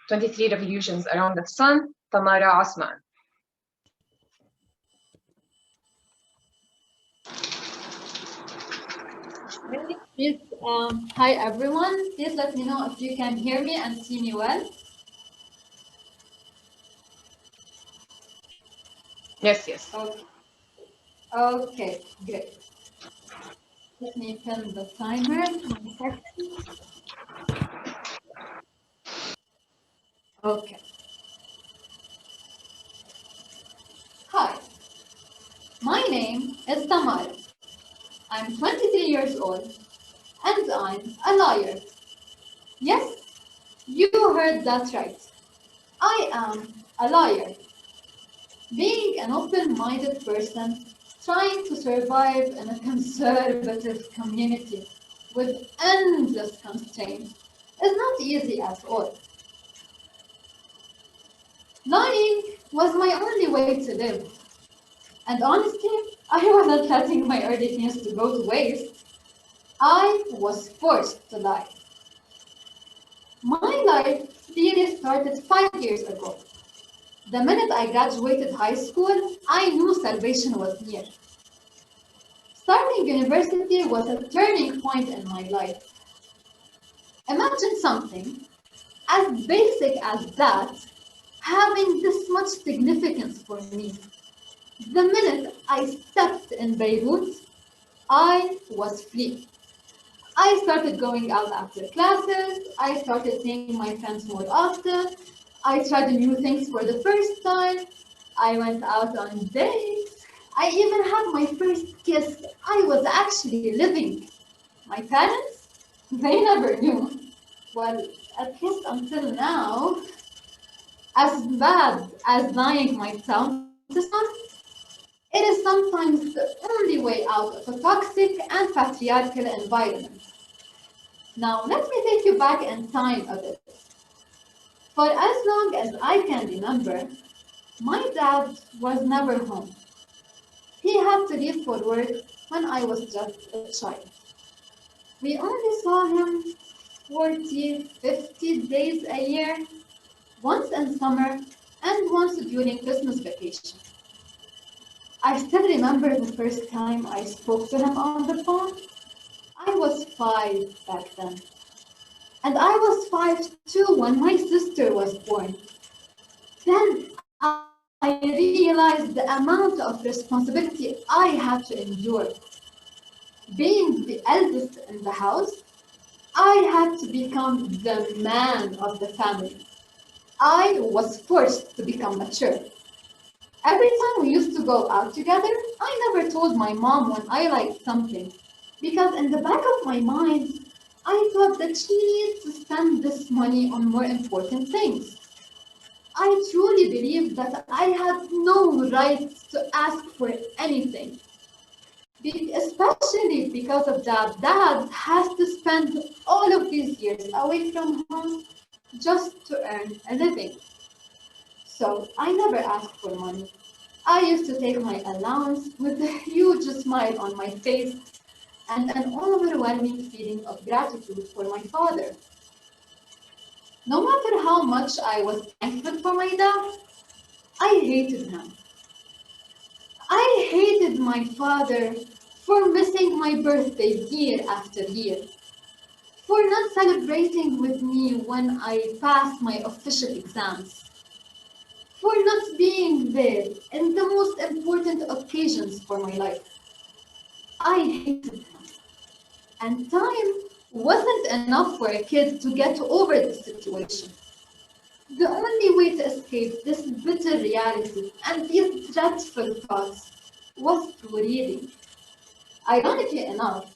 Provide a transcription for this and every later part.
23 Revolutions Around the Sun, Tamara Osman. Please, hi everyone. Please let me know if you can hear me and see me well. Yes. Okay, great. Let me pin the timer. 1 second. Okay. Hi, my name is Tamara. I'm 23 years old and I'm a liar. Yes, you heard that right. I am a liar. Being an open-minded person trying to survive in a conservative community with endless constraints is not easy at all. Lying was my only way to live. And honestly, I wasn't letting my early teens to go to waste. I was forced to lie. My life really started 5 years ago. The minute I graduated high school, I knew salvation was near. Starting university was a turning point in my life. Imagine something as basic as that having this much significance for me. The minute I stepped in Beirut, I was free. I started going out after classes, I started seeing my friends more often, I tried new things for the first time, I went out on dates, I even had my first kiss. I was actually living. My parents, they never knew. Well, at least until now, as bad as lying might sound to some, it is sometimes the only way out of a toxic and patriarchal environment. Now, let me take you back in time a bit. For as long as I can remember, my dad was never home. He had to leave for work when I was just a child. We only saw him 40, 50 days a year, once in summer and once during Christmas vacation. I still remember the first time I spoke to him on the phone. I was 5 back then. And I was 5 too when my sister was born. Then I realized the amount of responsibility I had to endure. Being the eldest in the house, I had to become the man of the family. I was forced to become mature. Every time we used to go out together, I never told my mom when I liked something, because in the back of my mind, I thought that she needs to spend this money on more important things. I truly believed that I had no right to ask for anything. Especially because of that, dad has to spend all of these years away from home just to earn a living. So I never asked for money. I used to take my allowance with a huge smile on my face and an overwhelming feeling of gratitude for my father. No matter how much I was thankful for my dad, I hated him. I hated my father for missing my birthday year after year, for not celebrating with me when I passed my official exams, for not being there in the most important occasions for my life. I hated him. And time wasn't enough for a kid to get over the situation. The only way to escape this bitter reality and these dreadful thoughts was through reading. Ironically enough,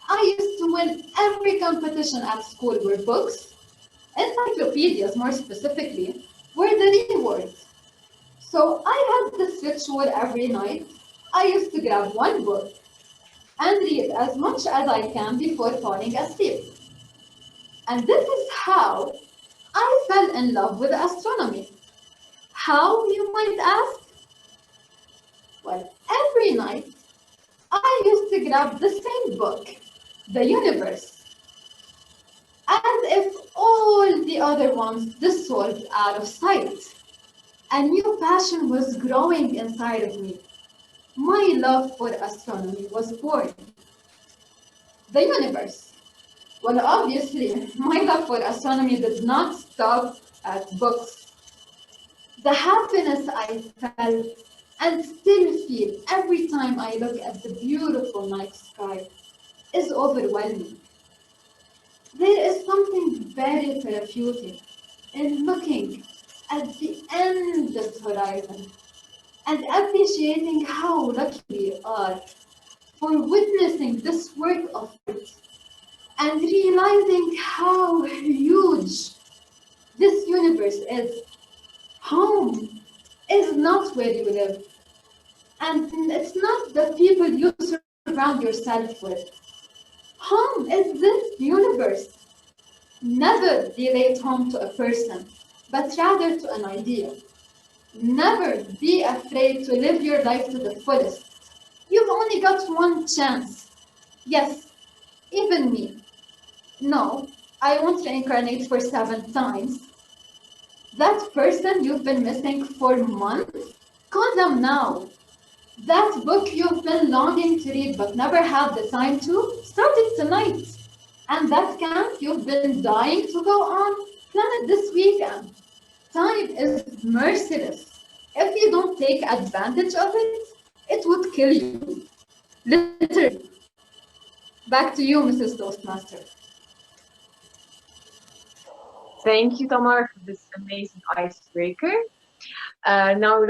I used to win every competition at school where books, encyclopedias more specifically, were the rewards. So I had this ritual every night. I used to grab one book and read as much as I can before falling asleep. And this is how I fell in love with astronomy. How, you might ask? Well, every night I used to grab the same book, The Universe. as if all the other ones dissolved out of sight. A new passion was growing inside of me. My love for astronomy was born. The universe. Well, obviously, my love for astronomy did not stop at books. The happiness I felt and still feel every time I look at the beautiful night sky is overwhelming. There is something very therapeutic in looking at the endless horizon and appreciating how lucky we are for witnessing this work of art and realizing how huge this universe is. Home is not where you live, and it's not the people you surround yourself with. Home is this universe. Never relate home to a person, but rather to an idea. Never be afraid to live your life to the fullest. You've only got one chance. Yes, even me. No, I won't reincarnate for 7 times. That person you've been missing for months, call them now. That book you've been longing to read but never had the time to, start it tonight. And that camp you've been dying to go on, plan it this weekend. Time is merciless. If you don't take advantage of it, it would kill you. Literally. Back to you, Mrs. Toastmaster. Thank you, Tamara, for this amazing icebreaker. Now